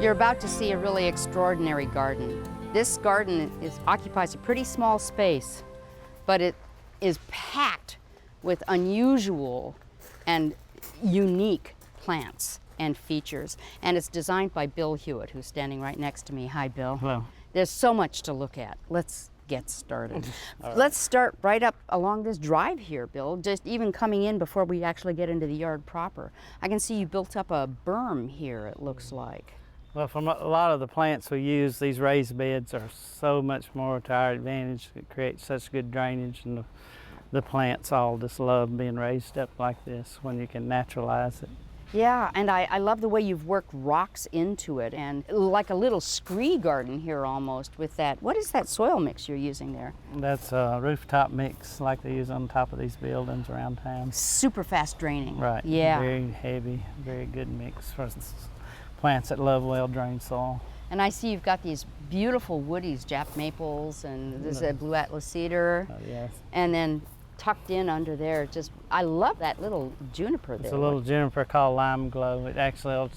You're about to see a really extraordinary garden. This garden occupies a pretty small space, but it is packed with unusual and unique plants and features. And it's designed by Bill Hewitt, who's standing right next to me. Hi, Bill. Hello. There's so much to look at. Let's get started. Right. Let's start right up along this drive here, Bill, just even coming in before we actually get into the yard proper. I can see you built up a berm here, it looks like. Well, from a lot of the plants we use, these raised beds are so much more to our advantage. It creates such good drainage, and the plants all just love being raised up like this when you can naturalize it. Yeah, and I love the way you've worked rocks into it, and like a little scree garden here almost with that. What is that soil mix you're using there? That's a rooftop mix like they use on top of these buildings around town. Super fast draining. Right. Yeah. Very heavy, very good mix for plants that love well-drained soil. And I see you've got these beautiful woodies, Jap maples, and this is a blue atlas cedar. Oh, yes. And then tucked in under there, just, I love that little juniper there. It's a little juniper called lime glow. It actually will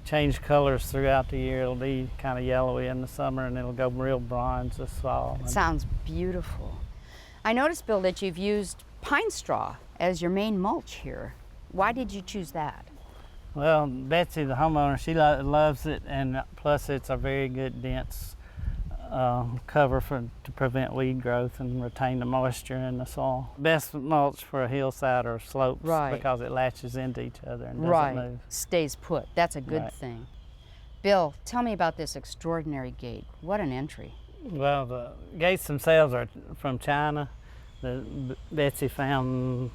change colors throughout the year. It'll be kind of yellowy in the summer, and it'll go real bronze this fall. It sounds beautiful. I noticed, Bill, that you've used pine straw as your main mulch here. Why did you choose that? Well, Betsy, the homeowner, she loves it, and plus it's a very good dense cover to prevent weed growth and retain the moisture in the soil. Best mulch for a hillside or slopes, right, because it latches into each other and doesn't right. move. Stays put. That's a good Right. thing. Bill, tell me about this extraordinary gate. What an entry. Well, the gates themselves are from China that Betsy found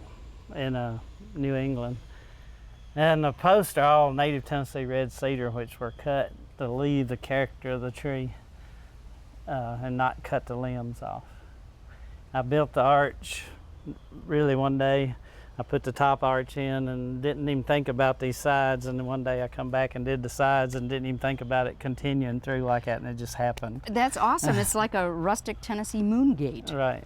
in New England. And the posts are all native Tennessee red cedar, which were cut to leave the character of the tree and not cut the limbs off. I built the arch really one day. I put the top arch in and didn't even think about these sides, and then one day I come back and did the sides and didn't even think about it continuing through like that, and it just happened. That's awesome. It's like a rustic Tennessee moon gate. Right.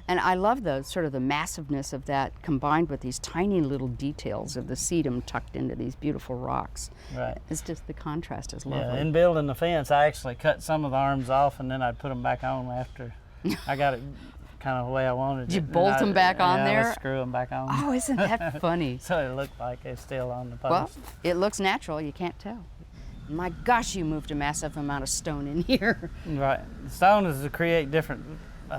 And I love the sort of the massiveness of that combined with these tiny little details of the sedum tucked into these beautiful rocks. Right. It's just, the contrast is lovely. Yeah, in building the fence, I actually cut some of the arms off, and then I'd put them back on after I got it kind of the way I wanted it. Did you bolt them back on I there? would screw them back on. Oh, isn't that funny? So it looked like it's still on the post. Well, it looks natural, you can't tell. My gosh, you moved a massive amount of stone in here. Right. The stone is to create different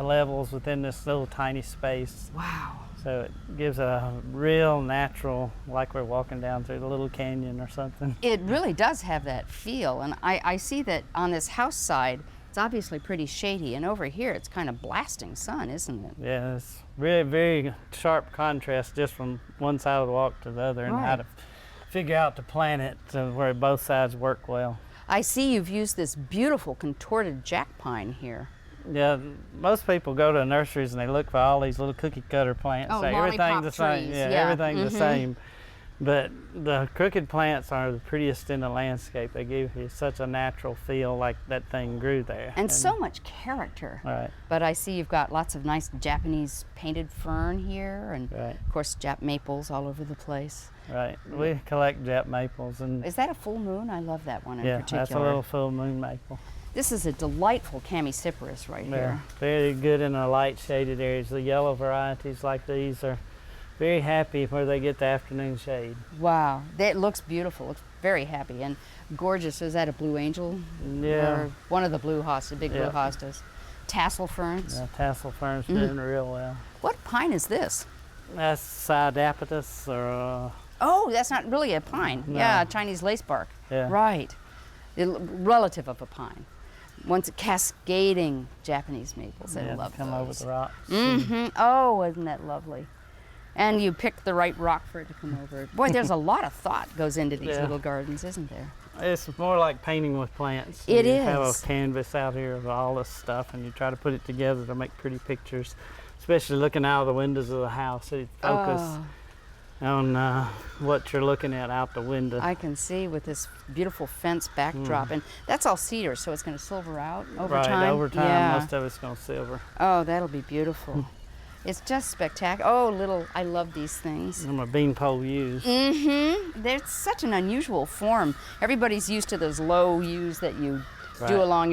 levels within this little tiny space. Wow. So it gives a real natural, like we're walking down through the little canyon or something. It really does have that feel, and I see that on this house side, it's obviously pretty shady, and over here it's kind of blasting sun, isn't it? Yeah, it's really very sharp contrast just from one side of the walk to the other, and how to figure out to plant it to where both sides work well. I see you've used this beautiful contorted jack pine here. Yeah, most people go to nurseries and they look for all these little cookie cutter plants. Oh, everything's the same. trees, Yeah, everything's the same. But the crooked plants are the prettiest in the landscape. They give you such a natural feel, like that thing grew there. And so much character. Right. But I see you've got lots of nice Japanese painted fern here, and Right. of course Jap maples all over the place. Right. We collect Jap maples, and Is that a full moon? I love that one in yeah, particular. that's a little full moon maple. This is a delightful Chamaecyparis right Yeah, here. very good in the light shaded areas. The yellow varieties like these are very happy where they get the afternoon shade. Wow, that looks beautiful. It's very happy and gorgeous. Is that a blue angel? Yeah. Or one of the blue hostas, big blue Yeah. hostas. Tassel ferns. Yeah, tassel ferns doing real well. What pine is this? That's Sidapatus or Oh, that's not really a pine. No. Yeah, Chinese lace bark. Yeah. Right. Relative of a pine. Once cascading Japanese maples. I love come those. over the rocks. Oh, isn't that lovely? And you picked the right rock for it to come over. Boy, there's a lot of thought goes into these Yeah. little gardens, isn't there? It's more like painting with plants. It You have is. a canvas out here of all this stuff, and you try to put it together to make pretty pictures, especially looking out of the windows of the house. So you focus on what you're looking at out the window. I can see with this beautiful fence backdrop, and that's all cedar, so it's going to silver out over right, time. over time, Yeah. most of it's going to silver. Oh, that'll be beautiful. It's just spectacular. Oh, I love these things. I'm a beanpole yews. Mm-hmm. They're such an unusual form. Everybody's used to those low yews that you do along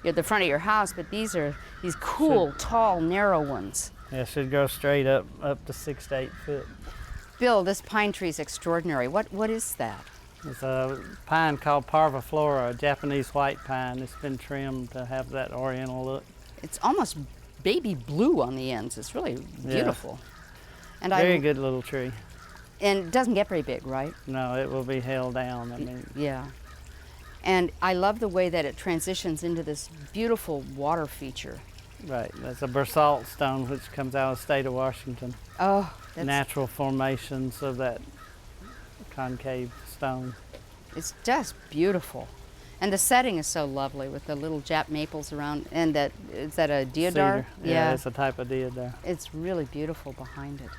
the front of your house, but these are these cool, tall, narrow ones. Yeah, it should go straight up to 6 to 8 foot. Bill, this pine tree is extraordinary. What is that? It's a pine called Parviflora, a Japanese white pine. It's been trimmed to have that oriental look. It's almost baby blue on the ends. It's really beautiful. And Very good little tree. And it doesn't get very big, right? No, it will be held down. Yeah. And I love the way that it transitions into this beautiful water feature. Right, that's a basalt stone which comes out of the state of Washington. Oh, that's natural formations of that concave stone. It's just beautiful. And the setting is so lovely with the little Jap maples around, and is that a deodar? Cedar. Yeah, it's a type of deodar. It's really beautiful behind it.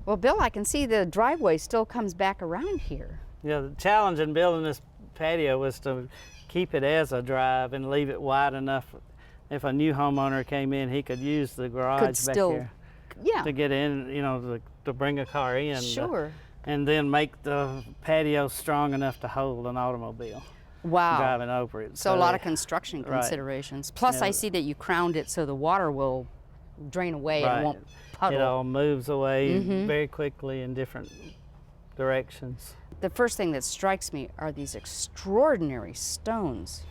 Well, Bill, I can see the driveway still comes back around here. Yeah, the challenge in building this patio was to keep it as a drive and leave it wide enough. If a new homeowner came in, he could use the garage back here to get in, to bring a car in. Sure. And then make the patio strong enough to hold an automobile. Wow. Driving over it. So a lot of construction considerations. Plus, I see that you crowned it so the water will drain away and won't puddle. It all moves away very quickly in different directions. The first thing that strikes me are these extraordinary stones.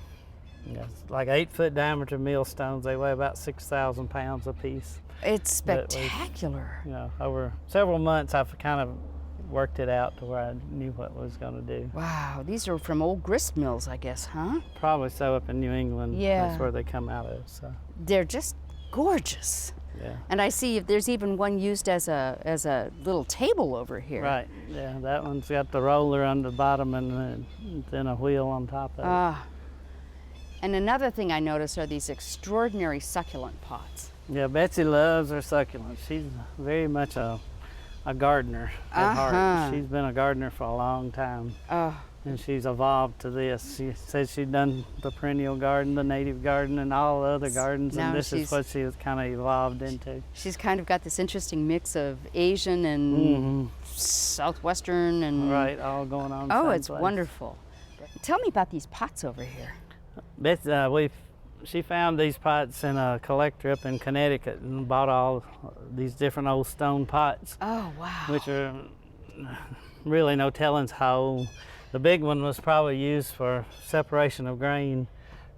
Yeah, it's like 8-foot diameter millstones. They weigh about 6,000 pounds a piece. It's spectacular. Over several months, I've kind of worked it out to where I knew what I was going to do. Wow, these are from old grist mills, I guess, huh? Probably so up in New England. Yeah. That's where they come out of. So they're just gorgeous. Yeah. And I see there's even one used as a little table over here. Right. Yeah, that one's got the roller on the bottom and then a wheel on top of it. And another thing I notice are these extraordinary succulent pots. Yeah, Betsy loves her succulents. She's very much a gardener at heart. She's been a gardener for a long time. And she's evolved to this. She says she's done the perennial garden, the native garden, and all the other gardens, and this is what she has kind of evolved into. She's kind of got this interesting mix of Asian and Southwestern and... Right, all going on. Oh, it's wonderful. Tell me about these pots over here. She found these pots in a collector up in Connecticut and bought all these different old stone pots. Oh, wow. Which are really no telling's how old. The big one was probably used for separation of grain,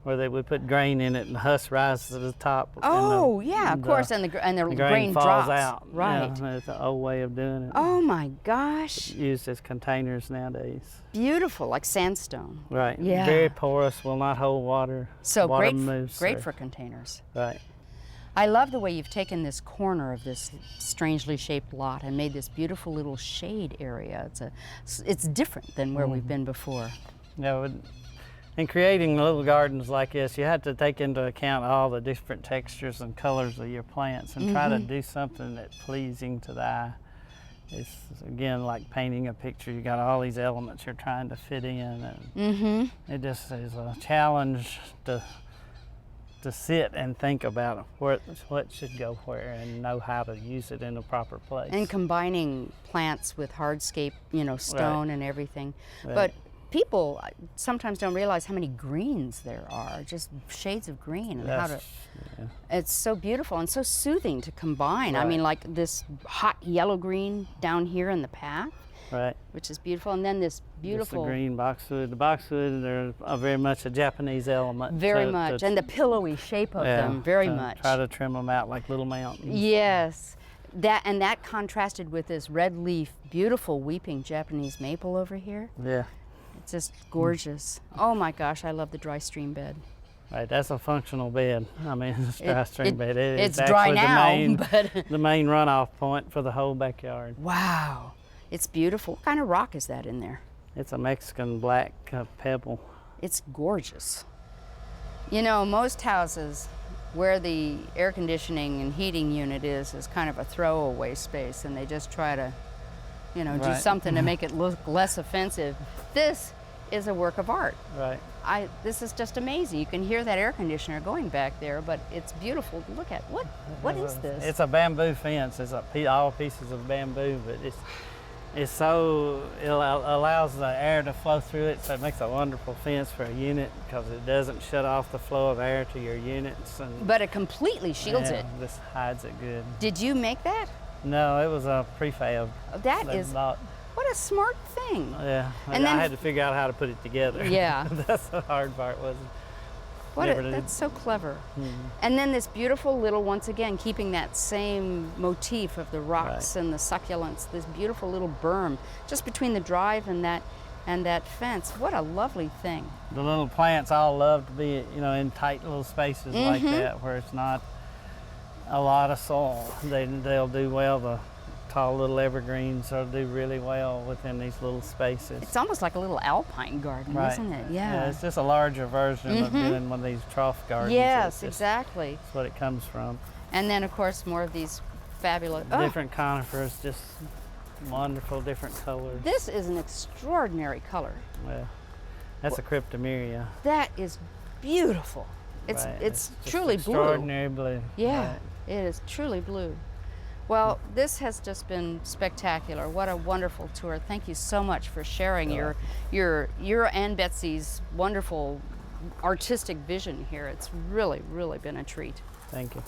where they would put grain in it and the husk rises to the top. Oh, yeah, of course, and the grain falls drops. out. Right. Yeah, it's an old way of doing it. Oh my gosh. Used as containers nowadays. Beautiful, like sandstone. Right. Yeah. Very porous, will not hold water. So water great for containers. Right. I love the way you've taken this corner of this strangely shaped lot and made this beautiful little shade area. It's different than where we've been before. Yeah, in creating little gardens like this, you have to take into account all the different textures and colors of your plants and try to do something that's pleasing to the eye. It's, again, like painting a picture. You got all these elements you're trying to fit in, and it just is a challenge to sit and think about what should go where and know how to use it in the proper place. And combining plants with hardscape, stone and everything. Right. But people sometimes don't realize how many greens there are, just shades of green, and it's so beautiful and so soothing to combine. I mean, like this hot yellow green down here in the path. Right. Which is beautiful, and then this beautiful... Just the green boxwood. The boxwood, they're very much a Japanese element. Very much, and the pillowy shape of them, very much. Try to trim them out like little mountains. Yes. That contrasted with this red leaf, beautiful weeping Japanese maple over here. Yeah. It's just gorgeous. Oh my gosh, I love the dry stream bed. Right, that's a functional bed. I mean, it's a dry stream bed. It's dry now, but... the main runoff point for the whole backyard. Wow. It's beautiful. What kind of rock is that in there? It's a Mexican black pebble. It's gorgeous. Most houses where the air conditioning and heating unit is kind of a throwaway space, and they just try to, do something to make it look less offensive. This is a work of art. Right. This is just amazing. You can hear that air conditioner going back there, but it's beautiful to look at. What is this? It's a bamboo fence. It's all pieces of bamboo, but it allows the air to flow through it, so it makes a wonderful fence for a unit because it doesn't shut off the flow of air to your units. But it completely shields it. This hides it good. Did you make that? No, it was a prefab. That is, bought. what a smart thing. Yeah, And I then- had to figure out how to put it together. Yeah. That's the hard part, wasn't it? That's so clever. Mhm. And then this beautiful little, once again, keeping that same motif of the rocks and the succulents, this beautiful little berm just between the drive and that fence. What a lovely thing. The little plants all love to be, in tight little spaces like Mm-hmm. that where it's not a lot of soil. They'll do well. The tall little evergreens will do really well within these little spaces. It's almost like a little alpine garden, Right. isn't it? Yeah. It's just a larger version of doing one of these trough gardens. Yes, It's just- exactly. That's what it comes from. And then, of course, more of these fabulous. Oh, Different conifers, just wonderful different colors. this is an extraordinary color. Yeah. That's a cryptomeria. That is beautiful. It's Right. it's just truly blue. extraordinary blue. Yeah, Right. it is truly blue. Well, this has just been spectacular. What a wonderful tour. Thank you so much for sharing your and Betsy's wonderful artistic vision here. It's really, really been a treat. Thank you.